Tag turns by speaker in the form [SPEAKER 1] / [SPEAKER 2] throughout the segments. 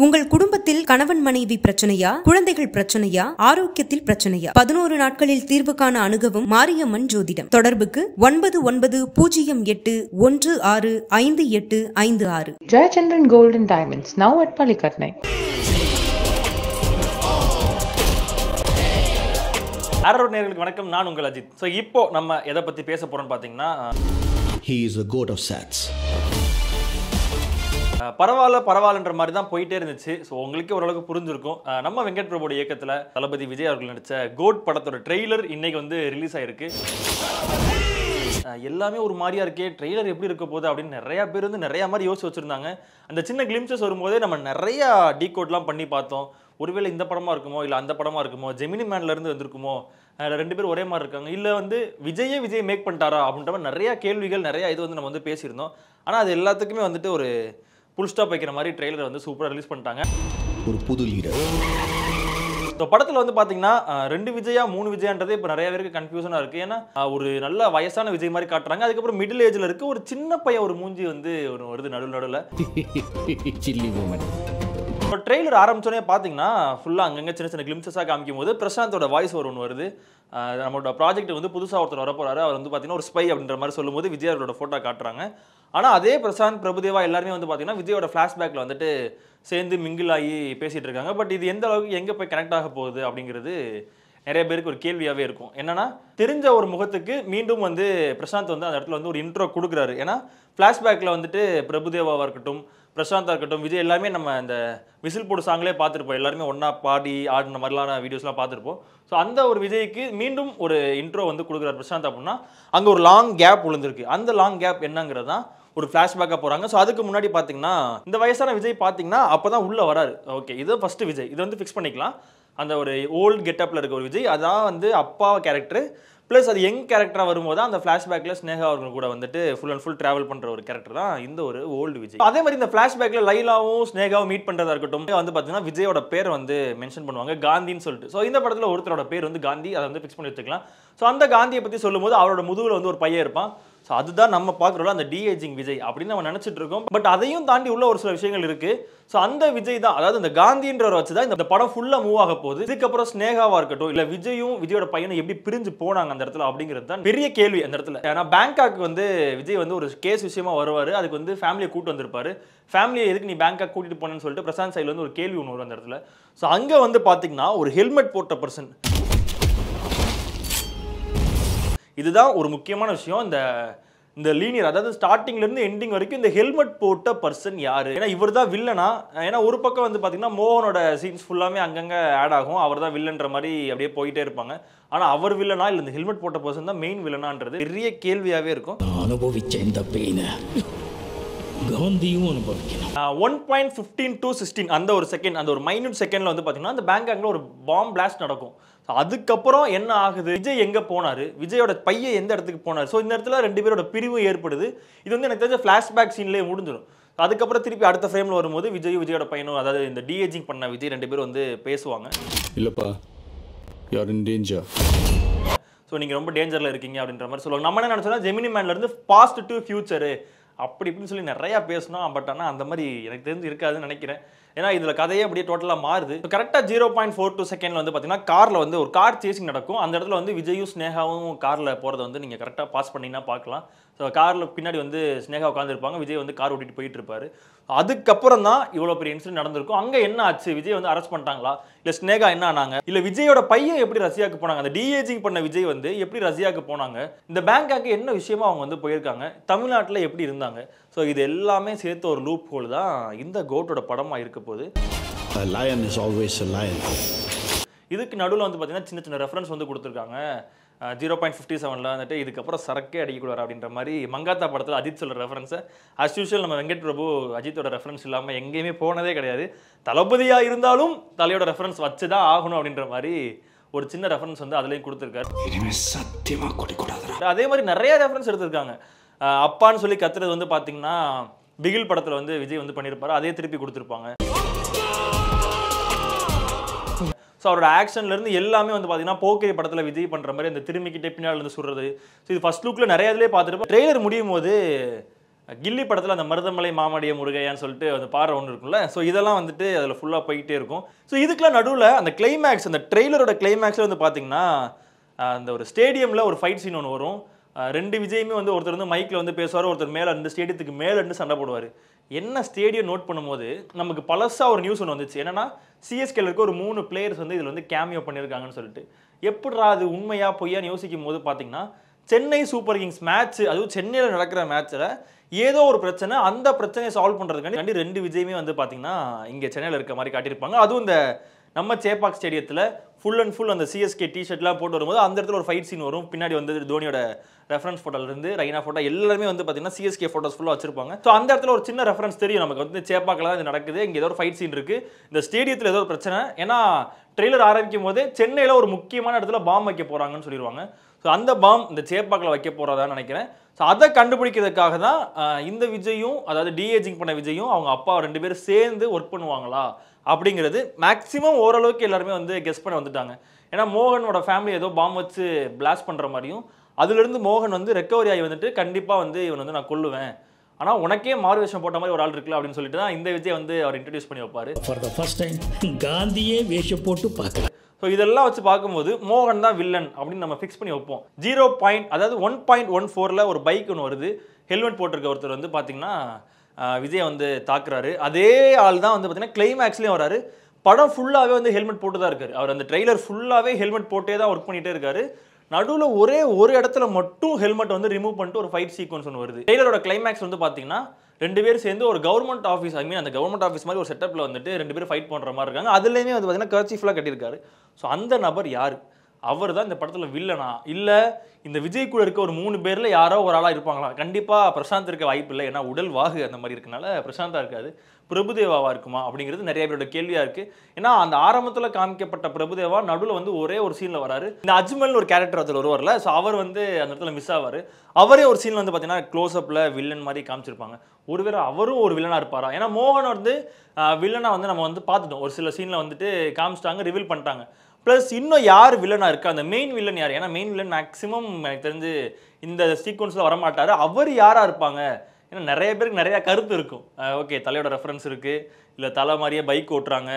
[SPEAKER 1] உங்கள் குடும்பத்தில் கணவன் மனைவி பிரச்சனையா, குழந்தைகள் பிரச்சனையா, ஆரோக்கியத்தில் பிரச்சனையா? 11 நாட்களில் தீர்வு காண அணுகவும் மாரியம்மன் ஜோதிடம். தொடர்புக்கு 9908165856.
[SPEAKER 2] Jayachandran Gold and Diamonds, now at Palikatnai.
[SPEAKER 3] ஆரோட் நேயர்களுக்கு வணக்கம், நான் உங்கள் அஜித். ஸோ இப்போ நம்ம எதை பற்றி பேச போகிறோம்னு பார்த்தீங்கன்னா,
[SPEAKER 4] He is a god of sats.
[SPEAKER 3] பரவாயில்லன்ற மாதிரி தான் போயிட்டே இருந்துச்சு. ஸோ உங்களுக்கே ஓரளவுக்கு புரிஞ்சிருக்கும். நம்ம வெங்கட் பிரபுவோட இயக்கத்தில் தளபதி விஜய் அவர்கள் நடித்த கோட் படத்தோட ட்ரெய்லர் இன்னைக்கு வந்து ரிலீஸ் ஆயிருக்கு. எல்லாமே ஒரு மாதிரியா இருக்கே, ட்ரெய்லர் எப்படி இருக்க போகுது அப்படின்னு நிறையா பேர் வந்து நிறையா மாதிரி யோசிச்சு வச்சுருந்தாங்க. அந்த சின்ன கிளிம்சஸ் வரும்போதே நம்ம நிறையா டீகோட்லாம் பண்ணி பார்த்தோம். ஒருவேளை இந்த படமாக இருக்குமோ, இல்லை அந்த படமாக இருக்குமோ, ஜெமினி மேன்லேருந்து வந்திருக்குமோ, ரெண்டு பேரும் ஒரே மாதிரி இருக்காங்க, இல்லை வந்து விஜய் மேக் பண்ணிட்டாரா அப்படின்ற மாதிரி நிறையா கேள்விகள், நிறையா இது வந்து நம்ம வந்து பேசியிருந்தோம். ஆனால் அது எல்லாத்துக்குமே வந்துட்டு ஒரு புல் ஸ்டாப் வைக்கிற மாதிரி ட்ரெய்லர் வந்து சூப்பராக ரிலீஸ் பண்ணிட்டாங்க.
[SPEAKER 4] ஒரு புது லீடர்.
[SPEAKER 3] இந்த படத்தில் வந்து பார்த்தீங்கன்னா 2 விஜயா 3 விஜயான்றதே இப்போ நிறைய பேருக்கு கன்ஃபியூஷனாக இருக்குது. ஏன்னா ஒரு நல்ல வயசான விஜய் மாதிரி காட்டுறாங்க, அதுக்கப்புறம் மிடில் ஏஜில் இருக்குது ஒரு சின்ன பையன் ஒரு மூஞ்சி வந்து ஒரு வருது நடுவில். இப்போ ட்ரெய்லர் ஆரம்பிச்சோடனே பார்த்தீங்கன்னா ஃபுல்லாக அங்கங்கே சின்ன சின்ன கிளிம்சஸாக காமிக்கும் போது பிரசாந்தோட வாய்ஸ் ஒன்று வருது. நம்மளோட ப்ராஜெக்ட் வந்து புதுசாக ஒருத்தர் வரப்போறாரு, அவர் வந்து பார்த்தீங்கன்னா ஒரு ஸ்பை அப்படின்ற மாதிரி சொல்லும்போது விஜய் அவரோட ஃபோட்டோ காட்டுறாங்க. ஆனால் அதே பிரசாந்த், பிரபுதேவா எல்லாருமே வந்து பார்த்தீங்கன்னா விஜயோட ஃப்ளாஷ்பேக்கில் வந்துட்டு சேர்ந்து மிங்கிள் ஆகி பேசிகிட்டு இருக்காங்க. பட் இது எந்த அளவுக்கு எங்கே போய் கனெக்ட் ஆக போகுது அப்படிங்கிறது நிறைய பேருக்கு ஒரு கேள்வியாகவே இருக்கும். என்னன்னா, தெரிஞ்ச ஒரு முகத்துக்கு மீண்டும் வந்து பிரசாந்த் வந்து அந்த இடத்துல வந்து ஒரு இன்ட்ரோ கொடுக்குறாரு. ஏன்னா ஃப்ளாஷ்பேக்கில் வந்துட்டு பிரபுதேவாவாக இருக்கட்டும், பிரசாந்தாக இருக்கட்டும், விஜய் எல்லாமே நம்ம இந்த விசில் போடு சாங்லேயே பார்த்துருப்போம். எல்லாருமே ஒன்றா பாடி ஆடின மாதிரிலான வீடியோஸ்லாம் பார்த்துருப்போம். ஸோ அந்த ஒரு விஜய்க்கு மீண்டும் ஒரு இன்ட்ரோ வந்து கொடுக்குறாரு பிரசாந்த் அப்படின்னா, அங்கே ஒரு லாங் கேப் விழுந்திருக்கு. அந்த லாங் கேப் என்னங்கிறது தான் ஒரு ஃப்ளாஷ்பேக்காக போகிறாங்க. ஸோ அதுக்கு முன்னாடி பார்த்தீங்கன்னா இந்த வயசான விஜய் பார்த்தீங்கன்னா அப்போ தான் உள்ளே வராரு. ஓகே, இது ஃபஸ்ட்டு விஜய், இது வந்து ஃபிக்ஸ் பண்ணிக்கலாம். அந்த ஒரு ஓல்டு கெட்டப்பில் இருக்க ஒரு விஜய், அதான் வந்து அப்பா கேரக்டர். ப்ளஸ் அது யங் கேரக்டராக வரும்போது அந்த ஃப்ளாஷ்பேக்கில் ஸ்னேகா அவர்கள் கூட வந்துட்டு ஃபுல் அண்ட் ஃபுல் ட்ராவல் பண்ணுற ஒரு கேரக்டர் தான் இந்த ஒரு ஓல்டு விஜய். அதே மாதிரி இந்த ஃப்ளாஷ்பேக்கில் லைலாவும் ஸ்னேகாவும் மீட் பண்ணுறதா இருக்கட்டும், வந்து பார்த்தீங்கன்னா விஜயோட பேர் வந்து மென்ஷன் பண்ணுவாங்க, காந்தின்னு சொல்லிட்டு. ஸோ இந்த படத்தில் ஒருத்தரோட பேர் வந்து காந்தி, அதை வந்து ஃபிக்ஸ் பண்ணி வச்சுக்கலாம். ஸோ அந்த காந்தியை பற்றி சொல்லும்போது அவரோட முதுகில் வந்து ஒரு பையன் இருப்பான். ஸோ அதுதான் நம்ம பார்க்குறோம் அந்த டிஏஜிங் விஜய் அப்படின்னு நம்ம நினச்சிட்டு இருக்கோம். பட் அதையும் தாண்டி உள்ள ஒரு சில விஷயங்கள் இருக்குது. ஸோ அந்த விஜய் தான், அதாவது இந்த காந்தின்றவரை வச்சு தான் இந்த படம் ஃபுல்லாக மூவ் ஆக போகுது. இதுக்கப்புறம் ஸ்னேகாவாக இருக்கட்டும், இல்லை விஜயும் விஜயோட பையனை எப்படி பிரிஞ்சு போனாங்க அந்த இடத்துல அப்படிங்கிறது தான் பெரிய கேள்வி அந்த இடத்துல. ஏன்னா பேங்காக் வந்து விஜய் வந்து ஒரு கேஸ் விஷயமா வருவார், அதுக்கு வந்து ஃபேமிலியை கூட்டு வந்திருப்பாரு. ஃபேமிலியை எதுக்கு நீ பேங்காக் கூட்டிட்டு போனேன்னு சொல்லிட்டு பிரசாந்த் சைடில் வந்து ஒரு கேள்வி ஒன்று வரும் அந்த இடத்துல. ஸோ அங்கே வந்து பார்த்தீங்கன்னா ஒரு ஹெல்மெட் போட்ட பர்சன், இதுதான் ஒரு முக்கியமான விஷயம். இந்த லீனியர், அதாவது ஸ்டார்டிங்ல இருந்து எண்டிங் வரைக்கும் இந்த ஹெல்மெட் போட்ட பர்சன் யாரு? ஏன்னா இவர் தான் வில்லனா. ஏன்னா ஒரு பக்கம் வந்து பாத்தீங்கன்னா மோகனோட சீன்ஸ் ஃபுல்லாமே அங்கங்க ஆட் ஆகும், அவர் தான் வில்லன்ற மாதிரி அப்படியே போயிட்டே இருப்பாங்க. ஆனா அவர் வில்லனா இல்ல இந்த ஹெல்மெட் போட்ட பர்சன் தான் மெயின் வில்லனான்றது பெரிய கேள்வியாவே இருக்கும்.
[SPEAKER 4] அனுபவிச்ச இந்த பெயினை காந்தியும் அனுபவிக்கணும்.
[SPEAKER 3] 1.15 to 16 அந்த ஒரு செகண்ட், அந்த ஒரு மைன்யூட் செகண்ட்ல வந்து பாத்தீங்கன்னா அந்த பேங்காக்ல ஒரு பாம் பிளாஸ்ட் நடக்கும். அதுக்கப்புறம் என்ன ஆகுது, விஜய் எங்க போனாரு, விஜயோட பையன் எந்த இடத்துக்கு போனாரு. ஸோ இந்த இடத்துல 2 பேரோட பிரிவு ஏற்படுது. இது வந்து எனக்கு தெரிஞ்ச ஃபிளாஷ்பேக் சீன்லேயே முடிஞ்சிடும். அதுக்கப்புறம் திருப்பி அடுத்த ஃப்ரேம்ல வரும்போது விஜயோட பையனும், அதாவது இந்த டிஏஜிங் பண்ண விஜய் 2 பேரும் வந்து பேசுவாங்க.
[SPEAKER 4] இல்லப்பா, you are in danger.
[SPEAKER 3] So நீங்க ரொம்ப டேஞ்சர்ல இருக்கீங்க அப்படின்ற மாதிரி சொல்லுவாங்க. நம்ம என்ன நினைச்சோம்னா ஜெமினி மேன்ல இருந்து பாஸ்ட் டு ஃபியூச்சரு அப்படி இப்படின்னு சொல்லி நிறையா பேசணும். பட் ஆனால் அந்த மாதிரி எனக்கு தெரிஞ்சு இருக்காதுன்னு நினைக்கிறேன். ஏன்னா இதில் கதையே அப்படியே டோட்டலாக மாறுது. கரெக்டாக 0.42 செகண்டில் வந்து பார்த்தீங்கன்னா காரில் வந்து ஒரு கார் சேசிங் நடக்கும். அந்த இடத்துல வந்து விஜயும் ஸ்னேகாவும் காரில் போகிறத வந்து நீங்கள் கரெக்டாக பாஸ் பண்ணிங்கன்னா பார்க்கலாம். ஸோ காரில் பின்னாடி வந்து ஸ்னேகா உட்காந்துருப்பாங்க, விஜய் வந்து கார் ஓட்டிட்டு போயிட்டு இருப்பாரு. அதுக்கப்புறம் தான் இவ்வளோ பெரிய இன்சிடென்ட் நடந்திருக்கும். அங்கே என்ன ஆச்சு, விஜய் வந்து அரெஸ்ட் பண்ணிட்டாங்களா, இல்லை ஸ்னேகா என்ன ஆனாங்க, இல்லை விஜயோட பையன் எப்படி ரஷ்யாவுக்கு போனாங்க, அந்த டிஏஜிங் பண்ண விஜய் வந்து எப்படி ரஷ்யாவுக்கு போனாங்க, இந்த பேங்காக்கு என்ன விஷயமா அவங்க வந்து போயிருக்காங்க, தமிழ்நாட்டில் எப்படி இருந்தாங்க. ஸோ இது எல்லாமே சேர்த்து ஒரு லூப் ஹோல் தான் இந்த கோட்டோட படமாக இருக்க போகுது.
[SPEAKER 4] A lion is always a lion.
[SPEAKER 3] இதுக்கு நடுவில் வந்து பார்த்தீங்கன்னா சின்ன சின்ன ரெஃபரன்ஸ் வந்து கொடுத்துருக்காங்க. 0.57 வந்துட்டு இதுக்கப்புறம் சரக்கே அடிக்கக்கூடாது அப்படின்ற மாதிரி மங்காத்தா படத்தில் அஜித் சொல்கிற ரெஃபரன்ஸை அஸ் யூஷுவல் நம்ம வெங்கட் பிரபு அஜித்தோட ரெஃபரன்ஸ் இல்லாமல் எங்கேயுமே போனதே கிடையாது. தளபதியாக இருந்தாலும் தலையோட ரெஃபரன்ஸ் வச்சு தான் ஆகணும் அப்படின்ற மாதிரி ஒரு சின்ன ரெஃபரன்ஸ் வந்து அதுலேயும் கொடுத்துருக்காரு.
[SPEAKER 4] சத்தியமாக கொடுக்கூடாது.
[SPEAKER 3] அதே மாதிரி நிறைய ரெஃபரன்ஸ் எடுத்திருக்காங்க. அப்பான்னு சொல்லி கத்துறது வந்து பார்த்தீங்கன்னா பிகில் படத்தில் வந்து விஜய் வந்து பண்ணியிருப்பாரு, அதே திருப்பி கொடுத்துருப்பாங்க. ஸோ அவரோட ஆக்ஷன்லேருந்து எல்லாமே வந்து பார்த்தீங்கன்னா போக்கிரி படத்தில் விஜய் பண்ணுற மாதிரி அந்த திரும்பிக்கிட்டே பின்னால் இருந்து சுடுறது. ஸோ இது ஃபர்ஸ்ட் லுக்கில் நிறைய இதிலே பார்த்துருப்போம். ட்ரெய்லர் முடியும் போது கில்லி படத்தில் அந்த மருதமலை மாமடிய முருகையான்னு சொல்லிட்டு அந்த பாறை ஒன்று இருக்கும்ல. ஸோ இதெல்லாம் வந்துட்டு அதில் ஃபுல்லாக போய்கிட்டே இருக்கும். ஸோ இதுக்கெல்லாம் நடுவில் அந்த கிளைமேக்ஸ், அந்த ட்ரெய்லரோட கிளைமேக்ஸில் வந்து பார்த்தீங்கன்னா அந்த ஒரு ஸ்டேடியமில் ஒரு ஃபைட் சீன் ஒன்று வரும். 2 விஜயுமே வந்து ஒருத்தர் வந்து மைக்கில் வந்து பேசுவார், ஒருத்தர் மேலே இருந்து ஸ்டேடியத்துக்கு மேலே இருந்து சண்டை போடுவார். என்ன ஸ்டேடியம் நோட் பண்ணும்போது நமக்கு பழசாக ஒரு நியூஸ் ஒன்று வந்துச்சு. என்னன்னா சிஎஸ்கேல இருக்க ஒரு 3 பிளேயர்ஸ் வந்து இதில் வந்து கேமியோ பண்ணியிருக்காங்கன்னு சொல்லிட்டு. எப்படிரா அது உண்மையா பொய்யான்னு யோசிக்கும் போது பார்த்தீங்கன்னா சென்னை சூப்பர் கிங்ஸ் மேட்ச், அதுவும் சென்னையில் நடக்கிற மேட்ச்சில் ஏதோ ஒரு பிரச்சனை, அந்த பிரச்சனையை சால்வ் பண்ணுறதுக்காண்டி 2 விஜயுமே வந்து பார்த்தீங்கன்னா இங்கே சென்னையில் இருக்க மாதிரி காட்டியிருப்பாங்க. அதுவும் இந்த நம்ம சேப்பாக் ஸ்டேடியத்தில் ஃபுல் அண்ட் ஃபுல் அந்த சிஎஸ்கே டிஷர்ட்லாம் போட்டு வரும்போது அந்த இடத்துல ஒரு ஃபைட் சீன் வரும். பின்னாடி வந்து தோனியோட ரெஃபரன்ஸ் ஃபோட்டோலேருந்து ரைனா ஃபோட்டோ எல்லாருமே வந்து பார்த்தீங்கன்னா சிஎஸ்கே ஃபோட்டோஸ் ஃபுல்லாக வச்சிருப்பாங்க. ஸோ அந்த இடத்துல ஒரு சின்ன ரெஃபரன்ஸ் தெரியும் நமக்கு வந்து சேப்பாக்கில் தான் இது நடக்குது, இங்கே ஏதோ ஒரு ஃபைட் சீன் இருக்குது, இந்த ஸ்டேடியத்தில் ஏதோ ஒரு பிரச்சனை. ஏன்னா ட்ரெய்லர் ஆரம்பிக்கும் போது சென்னையில் ஒரு முக்கியமான இடத்துல பாம் வைக்க போகிறாங்கன்னு சொல்லிடுவாங்க. ஸோ அந்த பாம் இந்த சேப்பாக்கில் வைக்க போகிறதான்னு நினைக்கிறேன். ஸோ அதை கண்டுபிடிக்கிறதுக்காக தான் இந்த விஜயும், அதாவது டிஏஜிங் பண்ண விஜயும் அவங்க அப்பா 2 பேரும் சேர்ந்து ஒர்க் பண்ணுவாங்களா அப்படிங்கிறது மேக்ஸிமம் ஓரளவுக்கு எல்லாருமே வந்து கெஸ் பண்ண வந்துட்டாங்க. ஏன்னா மோகனோட ஃபேமிலி ஏதோ பாம் வச்சு பிளாஸ்ட் பண்ணுற மாதிரியும், அதுலேருந்து மோகன் வந்து ரெக்கவரி ஆகி வந்துட்டு கண்டிப்பாக வந்து இவன் வந்து நான் கொல்லுவேன், ஆனால் உனக்கே மாறு வேஷம் போட்ட மாதிரி ஒரு ஆள் இருக்குல்ல அப்படின்னு சொல்லிட்டு தான் இந்த விஜய் வந்து அவர் இன்ட்ரடியூஸ் பண்ணி வைப்பார்.
[SPEAKER 4] ஃபார் த ஃபர்ஸ்ட் டைம் காந்தியே வேஷம் போட்டு பார்க்கல.
[SPEAKER 3] ஸோ இதெல்லாம் வச்சு பார்க்கும்போது மோகன் தான் வில்லன் அப்படின்னு நம்ம ஃபிக்ஸ் பண்ணி வைப்போம். 1.14 ஒரு பைக் ஒன்று வருது, ஹெல்மெட் போட்டிருக்க ஒருத்தர் வந்து பார்த்தீங்கன்னா விஜய் வந்து தாக்குறாரு. அதே ஆள் தான் வந்து பார்த்தீங்கன்னா கிளைமேக்ஸ்லேயும் வராரு. படம் ஃபுல்லாகவே வந்து ஹெல்மெட் போட்டு தான் இருக்காரு. அவர் அந்த ட்ரெய்லர் ஃபுல்லாகவே ஹெல்மெட் போட்டே தான் ஒர்க் பண்ணிகிட்டே இருக்காரு. நடுவில் ஒரே ஒரு இடத்துல மட்டும் ஹெல்மெட் வந்து ரிமூவ் பண்ணிட்டு ஒரு ஃபைட் சீக்வன்ஸ் ஒன்று வருது. ட்ரெய்லரோட கிளைமேக்ஸ் வந்து பார்த்தீங்கன்னா 2 பேரும் சேர்ந்து ஒரு கவர்மெண்ட் ஆஃபீஸ், அந்த கவர்மெண்ட் ஆஃபீஸ் மாதிரி ஒரு செட்டப்பில் வந்துட்டு 2 பேரும் ஃபைட் பண்ணுற மாதிரி இருக்காங்க. அதுலேயுமே வந்து பார்த்தீங்கன்னா கர்ச்சீஃப்லாம் கட்டியிருக்காரு. ஸோ அந்த நபர் யார்? அவர் தான் இந்த படத்தில் வில்லனா, இல்லை இந்த விஜய் கூட இருக்க ஒரு 3 பேரில் யாரோ ஒரு ஆளாக இருப்பாங்களா? கண்டிப்பாக பிரசாந்த் இருக்க வாய்ப்பு இல்லை, ஏன்னா உடல் வாகு அந்த மாதிரி இருக்கனால பிரசாந்தாக இருக்காது. பிரபுதேவாவா இருக்குமா அப்படிங்கிறது நிறைய பேரோட கேள்வியாக இருக்குது. ஏன்னா அந்த ஆரம்பத்தில் காமிக்கப்பட்ட பிரபுதேவா நடுவில் வந்து ஒரே ஒரு சீனில் வராரு. இந்த அஜ்மல்னு ஒரு கேரக்டர் அதில் வருவார்ல, ஸோ அவர் வந்து அந்த இடத்துல மிஸ் ஆவார். அவரே ஒரு சீனில் வந்து பார்த்தீங்கன்னா க்ளோஸ்அப்பில் வில்லன் மாதிரி காமிச்சிருப்பாங்க. ஒருவேளை அவரும் ஒரு வில்லனாக இருப்பாரா? ஏன்னா மோகன் வந்து வில்லனாக வந்து நம்ம வந்து பார்த்துட்டோம், ஒரு சில சீனில் வந்துட்டு காமிச்சிட்டாங்க, ரிவீல் பண்ணிட்டாங்க. ப்ளஸ் இன்னும் யார் வில்லனாக இருக்கா, அந்த மெயின் வில்லன் யார்? ஏன்னா மெயின் வில்லன் மேக்ஸிமம் எனக்கு தெரிஞ்சு இந்த சீக்வன்ஸில் வரமாட்டார். அவர் யாராக இருப்பாங்க? ஏன்னா நிறைய பேருக்கு நிறையா கருத்து இருக்கும். ஓகே, தலையோட ரெஃபரன்ஸ் இருக்குது, இல்லை தலை மாதிரியே பைக் ஓட்டுறாங்க,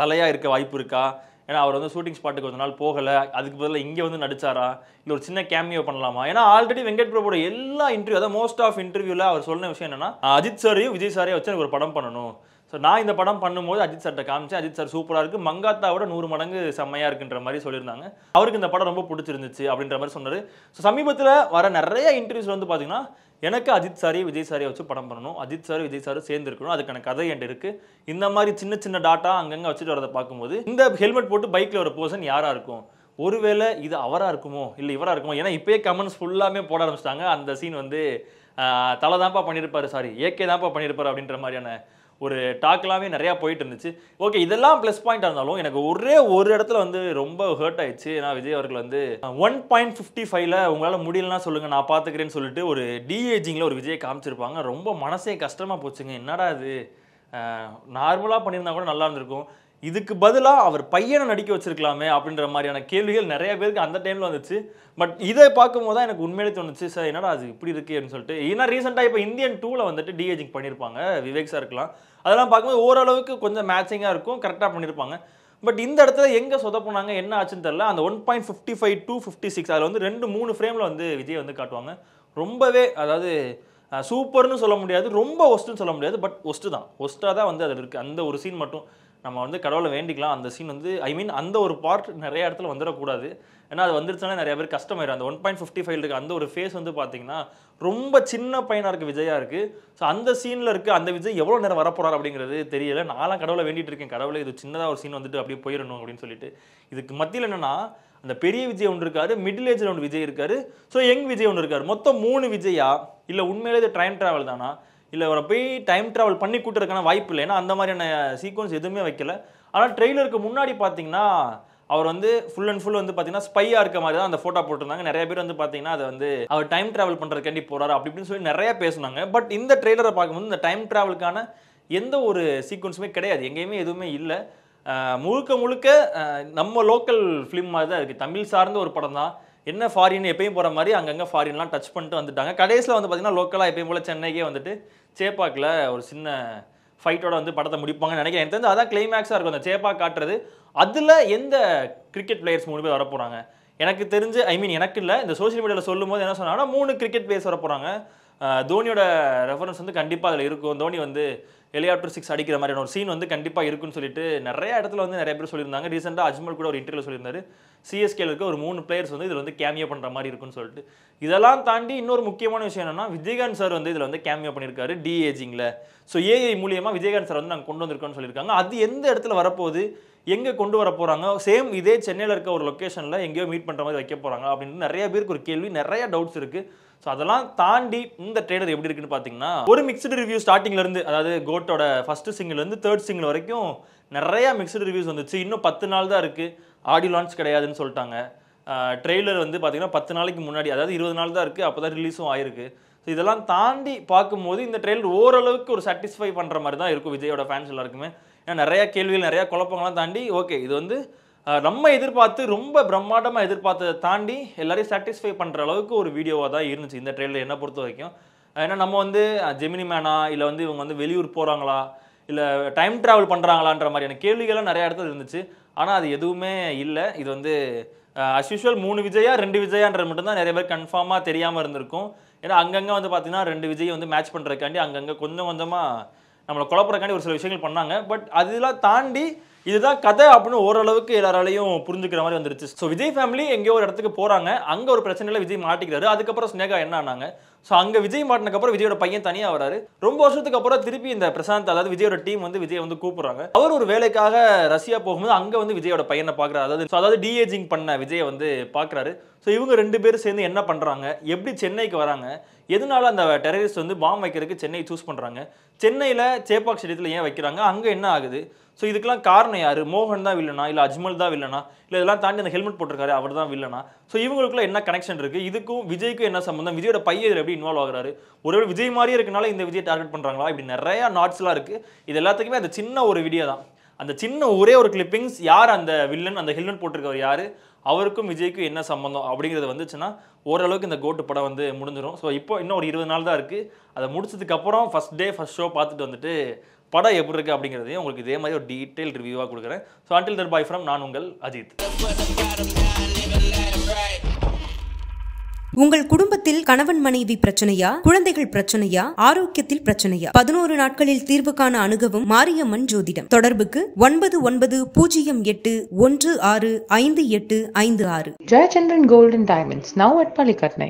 [SPEAKER 3] தலையாக இருக்க வாய்ப்பு இருக்கா? ஏன்னா அவர் வந்து ஷூட்டிங் ஸ்பாட்டுக்கு கொஞ்ச நாள் போகலை, அதுக்கு பதிலாக இங்கே வந்து நடிச்சாரா, இல்லை ஒரு சின்ன கேமியோ பண்ணலாமா? ஏன்னா ஆல்ரெடி வெங்கட் பிரபுவோட எல்லா இன்டர்வியூ, அதாவது மோஸ்ட் ஆஃப் இன்டர்வியூவில் அவர் சொன்ன விஷயம் என்னன்னா, அஜித் சாரையும் விஜய் சாரையும் வச்சு எனக்கு ஒரு படம் பண்ணணும். ஸோ நான் இந்த படம் பண்ணும்போது அஜித் சார்கிட்ட காமிச்சேன், அஜித் சார் சூப்பராக இருக்குது, மங்காத்தாவோட 100 மடங்கு செம்மையாக இருக்குன்ற மாதிரி சொல்லியிருந்தாங்க. அவருக்கு இந்த படம் ரொம்ப பிடிச்சிருந்துச்சு அப்படின்ற மாதிரி சொன்னார். ஸோ சமீபத்தில் வர நிறைய இன்டர்வியூஸில் வந்து பார்த்தீங்கன்னா எனக்கு அஜித் சாரையும் விஜய் சாரையும் வச்சு படம் பண்ணணும், அஜித் சாரும் விஜய் சாரும் சேர்ந்து இருக்கணும், அதுக்கான கதை என்கிட்ட இருக்குது, இந்த மாதிரி சின்ன சின்ன டாட்டா அங்கங்கே வச்சுட்டு வரதை பார்க்கும்போது இந்த ஹெல்மெட் போட்டு பைக்கில் ஒரு பர்சன் யாராக இருக்கும்? ஒருவேளை இது அவராக இருக்குமோ இல்லை இவராக இருக்குமோ? ஏன்னா இப்போயே கமெண்ட்ஸ் ஃபுல்லாமே போட ஆரம்பிச்சிட்டாங்க. அந்த சீன் வந்து தலை தான்ப்பா பண்ணியிருப்பாரு, சாரி ஏகே தான்ப்பா பண்ணியிருப்பாரு அப்படின்ற மாதிரியான ஒரு டாக்லாமே நிறையா போயிட்டு இருந்துச்சு. ஓகே, இதெல்லாம் ப்ளஸ் பாயிண்டாக இருந்தாலும் எனக்கு ஒரே ஒரு இடத்துல வந்து ரொம்ப ஹர்ட் ஆயிடுச்சு. ஏன்னா விஜய் அவர்கள் வந்து 1.55 உங்களால் முடியலன்னா சொல்லுங்கள் நான் பார்த்துக்கிறேன்னு சொல்லிட்டு ஒரு டிஏஜிங்கில் ஒரு விஜயை காமிச்சிருப்பாங்க. ரொம்ப மனசே கஷ்டமாக போச்சுங்க. என்னடா இது, நார்மலாக பண்ணியிருந்தா கூட நல்லா இருந்திருக்கும், இதுக்கு பதிலாக அவர் பையனை நடிக்க வச்சிருக்கலாமே அப்படின்ற மாதிரியான கேள்விகள் நிறைய பேருக்கு அந்த டைமில் வந்துச்சு. பட் இதை பார்க்கும்போது தான் எனக்கு உண்மையிலே தோணுச்சு, சார் என்னடா அது இப்படி இருக்குது அப்படின்னு சொல்லிட்டு. ஏன்னா ரீசெண்டாக இப்போ இந்தியன் 2ல் வந்துட்டு டிஏஜிங் பண்ணியிருப்பாங்க, விவேக் சார் இருக்கலாம், அதெல்லாம் பார்க்கும்போது ஓரளவுக்கு கொஞ்சம் மேட்சிங்காக இருக்கும், கரெக்டாக பண்ணியிருப்பாங்க. பட் இந்த இடத்துல எங்கே சொதப்புனாங்க, என்ன ஆச்சுன்னு தெரியல. அந்த 1.55 to 56 அதில் வந்து 2-3 ஃப்ரேமில் வந்து விஜய் வந்து காட்டுவாங்க. ரொம்பவே, அதாவது சூப்பர்னு சொல்ல முடியாது, ரொம்ப ஒஸ்ட்டுன்னு சொல்ல முடியாது, பட் ஒஸ்ட்டு தான், ஒஸ்ட்டாக தான் வந்து அதில் இருக்குது. அந்த ஒரு சீன் மட்டும் நம்ம வந்து கடவுளை வேண்டிக்கலாம், அந்த சீன் வந்து அந்த ஒரு பார்ட் நிறைய இடத்துல வந்துடக்கூடாது. ஏன்னா அது வந்துருச்சுன்னா நிறைய பேர் கஷ்டமாயிடும். அந்த 1.55 இருக்குது அந்த ஒரு ஃபேஸ் வந்து பார்த்தீங்கன்னா ரொம்ப சின்ன பையனாக இருக்குது, விஜயாக இருக்குது. ஸோ அந்த சீனில் இருக்குது அந்த விஜய் எவ்வளோ நேரம் வரப்போகிறார் அப்படிங்கிறது தெரியல. நான்லாம் கடவுளை வேண்டிட்டு இருக்கேன், கடவுளை இது சின்னதாக ஒரு சீன் வந்துட்டு அப்படியே போயிடணும் அப்படின்னு சொல்லிட்டு. இதுக்கு மத்தியில் என்னென்னா அந்த பெரிய விஜய் ஒன்று இருக்காரு, மிடில் ஏஜில் ஒன்று விஜய் இருக்காரு, ஸோ யங் விஜய் ஒன்று இருக்காரு. மொத்தம் 3 விஜயா? இல்லை உண்மையிலே இது டைம் ட்ராவல் தானா? இல்லை அவரை போய் டைம் ட்ராவல் பண்ணி கூட்டுறதுக்கான வாய்ப்பு இல்லை. ஏன்னா அந்த மாதிரியான சீக்வன்ஸ் எதுவுமே வைக்கல. ஆனால் ட்ரெய்லருக்கு முன்னாடி பார்த்தீங்கன்னா அவர் வந்து ஃபுல் அண்ட் ஃபுல் வந்து பார்த்தீங்கன்னா ஸ்பையாக இருக்க மாதிரி தான் அந்த ஃபோட்டோ போட்டிருந்தாங்க. நிறைய பேர் வந்து பார்த்தீங்கன்னா அதை வந்து அவர் டைம் ட்ராவல் பண்ணுறதுக்காண்டி போகிறாரு அப்படி இப்படின்னு சொல்லி நிறைய பேசுனாங்க. பட் இந்த ட்ரெய்லரை பார்க்கும்போது இந்த டைம் ட்ராவலுக்கான எந்த ஒரு சீக்வன்ஸுமே கிடையாது, எங்கேயுமே எதுவுமே இல்லை. முழுக்க முழுக்க நம்ம லோக்கல் ஃபிலிம் மாதிரி தான் இருக்குது, தமிழ் சார்ந்த ஒரு படம் தான். என்ன ஃபாரின் எப்பயும் போகிற மாதிரி அங்கங்கே ஃபாரின்லாம் டச் பண்ணிட்டு வந்துட்டாங்க. கடைசியில் வந்து பார்த்தீங்கன்னா லோக்கலாக எப்பயும் போல் சென்னைக்கே வந்துட்டு சேப்பாக்கில் ஒரு சின்ன ஃபைட்டோட வந்து படத்தை முடிப்பாங்கன்னு நினைக்கிறேன். எனக்கு தெரிஞ்சு அதான் கிளைமேக்ஸாக இருக்கும் அந்த சேப்பாக் காட்டுறது. அதில் எந்த கிரிக்கெட் பிளேயர்ஸ் 3 பேர் வரப்போகிறாங்க எனக்கு தெரிஞ்சு, எனக்கு இல்லை, இந்த சோஷியல் மீடியாவில் சொல்லும் போது என்ன சொன்னாங்கன்னா 3 கிரிக்கெட் பிளேயர்ஸ் வரப்போகிறாங்க. தோனியோட ரெஃபரன்ஸ் வந்து கண்டிப்பாக அதில் இருக்கும். தோனி வந்து ஹெலிகாப்டர் 6 அடிக்கிற மாதிரியான ஒரு சீன் வந்து கண்டிப்பாக இருக்குன்னு சொல்லிட்டு நிறைய இடத்துல வந்து நிறைய பேர் சொல்லியிருந்தாங்க. ரீசெண்டாக அஜ்மல் கூட ஒரு இன்டர்வியூ சொல்லியிருந்தாரு, சிஎஸ்கேல இருக்க ஒரு 3 பிளேயர்ஸ் வந்து இதில் வந்து கேமியோ பண்ணுற மாதிரி இருக்குன்னு சொல்லிட்டு. இதெல்லாம் தாண்டி இன்னொரு முக்கியமான விஷயம் என்னன்னா, விஜயகாந்த் சார் வந்து இதில் வந்து கேமியோ பண்ணியிருக்காரு டிஏஜிங்கில். ஸோ ஏஐ மூலியமாக விஜயகாந்த் சார் வந்து நாங்கள் கொண்டு வந்திருக்கோம்னு சொல்லியிருக்காங்க. அது எந்த இடத்துல வரப்போகுது, எங்கே கொண்டு வர போகிறாங்க, சேம் இதே சென்னையில் இருக்க ஒரு லொக்கேஷனில் எங்கேயோ மீட் பண்ணுற மாதிரி வைக்க போகிறாங்க அப்படின்னு நிறைய பேருக்கு ஒரு கேள்வி, நிறைய டவுட்ஸ் இருக்குது. ஸோ அதெல்லாம் தாண்டி இந்த ட்ரெய்லர் எப்படி இருக்குன்னு பார்த்தீங்கன்னா, ஒரு மிக்சடு ரிவ்யூ ஸ்டார்டிங்லேருந்து, அதாவது கோட்டோட ஃபர்ஸ்ட் சிங்கிள்லேருந்து 3rd சிங்கிள் வரைக்கும் நிறையா மிக்சடு ரிவ்யூஸ் வந்துச்சு. இன்னும் 10 நாள் தான் இருக்குது, ஆடியோ லான்ச் கிடையாதுன்னு சொல்லிட்டாங்க. ட்ரெய்லர் வந்து பார்த்தீங்கன்னா 10 நாளைக்கு முன்னாடி, அதாவது 20 நாள் தான் இருக்குது, அப்போ தான் ரிலீஸும் ஆயிருக்கு. ஸோ இதெல்லாம் தாண்டி பார்க்கும்போது இந்த ட்ரெய்லர் ஓரளவுக்கு ஒரு சாட்டிஸ்ஃபை பண்ணுற மாதிரி தான் இருக்கும் விஜயோட ஃபேன்ஸ் எல்லாருக்குமே. ஏன்னா நிறைய கேள்விகள், நிறையா குழப்பங்கள்லாம் தாண்டி ஓகே இது வந்து நம்ம எதிர்பார்த்து ரொம்ப பிரம்மாண்டமாக எதிர்பார்த்ததை தாண்டி எல்லாரையும் சாட்டிஸ்ஃபை பண்ணுற அளவுக்கு ஒரு வீடியோவாக தான் இருந்துச்சு இந்த ட்ரெய்லர் என்னை பொறுத்த வரைக்கும். ஏன்னா நம்ம வந்து ஜெமினி மேனா, இல்லை வந்து இவங்க வந்து வெளியூர் போகிறாங்களா, இல்லை டைம் ட்ராவல் பண்ணுறாங்களான்ற மாதிரியான கேள்விகள்லாம் நிறைய இடத்துல இருந்துச்சு. ஆனால் அது எதுவுமே இல்லை. இது வந்து அஸ் யூஷுவல் 3 விஜயா 2 விஜயான்றது மட்டும்தான் நிறைய பேர் கன்ஃபார்மாக தெரியாமல் இருந்திருக்கும். ஏன்னா அங்கங்கே வந்து பார்த்தீங்கன்னா 2 விஜயை வந்து மேட்ச் பண்ணுறதுக்காண்டி அங்கங்கே கொஞ்சம் கொஞ்சமாக நம்மளை குழப்பறக்காண்டி ஒரு சில விஷயங்கள் பண்ணாங்க. பட் அதெல்லாம் தாண்டி இதுதான் கதை அப்படின்னு ஓரளவுக்கு எல்லாராலையும் புரிஞ்சுக்கிற மாதிரி வந்துருச்சு. ஸோ விஜய் ஃபேமிலி எங்கேயோ ஒரு இடத்துக்கு போகிறாங்க, அங்கே ஒரு பிரச்சனையில் விஜய் மாட்டிக்கிறாரு. அதுக்கப்புறம் ஸ்னேகா என்ன ஆனாங்க, ஸோ அங்கே விஜய் மாட்டினதுக்கப்புறம் விஜயோட பையன் தனியாக வராரு. ரொம்ப வருஷத்துக்கு அப்புறம் திருப்பி இந்த பிரசாந்த், அதாவது விஜயோட டீம் வந்து விஜய் வந்து கூப்பிடுறாங்க. அவர் ஒரு வேலைக்காக ரஷ்யா போகும்போது அங்கே வந்து விஜயோட பையனை பார்க்குறாரு. அதாவது டிஏஜிங் பண்ண விஜயை வந்து பார்க்குறாரு. ஸோ இவங்க 2 பேரும் சேர்ந்து என்ன பண்ணுறாங்க, எப்படி சென்னைக்கு வராங்க, எதனால அந்த டெரரிஸ்ட் வந்து பாம் வைக்கிறதுக்கு சென்னை சூஸ் பண்ணுறாங்க, சென்னையில் சேப்பாக் ஸ்டேடியத்தில் ஏன் வைக்கிறாங்க, அங்கே என்ன ஆகுது, ஸோ இதுக்கெல்லாம் காரணம் யார், மோகன் தான் வில்லனா, இல்லை அஜ்மல் தான் வில்லனா, இல்லை இதெல்லாம் தாண்டி அந்த ஹெல்மெட் போட்டிருக்காரு அவர் தான் வில்லனா, ஸோ இவங்களுக்குள்ள என்ன கனெக்ஷன் இருக்குது, இதுக்கும் விஜய்க்கும் என்ன சம்பந்தம், விஜயோட பையன் இதில் எப்படி இன்வால்வ் ஆகுறாரு, ஒருவேளை விஜய் மாதிரியே இருக்கனால இந்த விஜய் டார்கெட் பண்ணுறாங்களா, இப்படி நிறையா நாட்ஸ்லாம் இருக்குது. இது எல்லாத்துக்குமே அந்த சின்ன ஒரு வீடியோ தான், அந்த சின்ன ஒரே ஒரு கிளிப்பிங்ஸ், யார் அந்த வில்லன், அந்த ஹெல்மெட் போட்டிருக்கவர் யார், அவருக்கும் விஜய்க்கும் என்ன சம்பந்தம் அப்படிங்கிறது வந்துச்சுன்னா ஓரளவுக்கு இந்த கோட்டு படம் வந்து முடிஞ்சிடும். ஸோ இப்போ இன்னும் ஒரு 20 நாள் தான் இருக்குது. அதை முடிச்சதுக்கப்புறம் ஃபர்ஸ்ட் டே ஃபர்ஸ்ட் ஷோ பார்த்துட்டு வந்துட்டு படம் எப்படி இருக்குது அப்படிங்கிறதையும் உங்களுக்கு இதே மாதிரி ஒரு டீட்டெயில் ரிவ்யூவாக கொடுக்குறேன். So until that bye from நான் உங்கள் அஜித்.
[SPEAKER 1] உங்கள் குடும்பத்தில் கணவன் மனைவி பிரச்சனையா, குழந்தைகள் பிரச்சனையா, ஆரோக்கியத்தில் பிரச்சனையா, 11 நாட்களில் தீர்வு காண அணுகவும் மாரியம்மன் ஜோதிடம். தொடர்புக்கு 9908165856.
[SPEAKER 2] Jayachandran Gold and Diamonds, now at Palikatnai.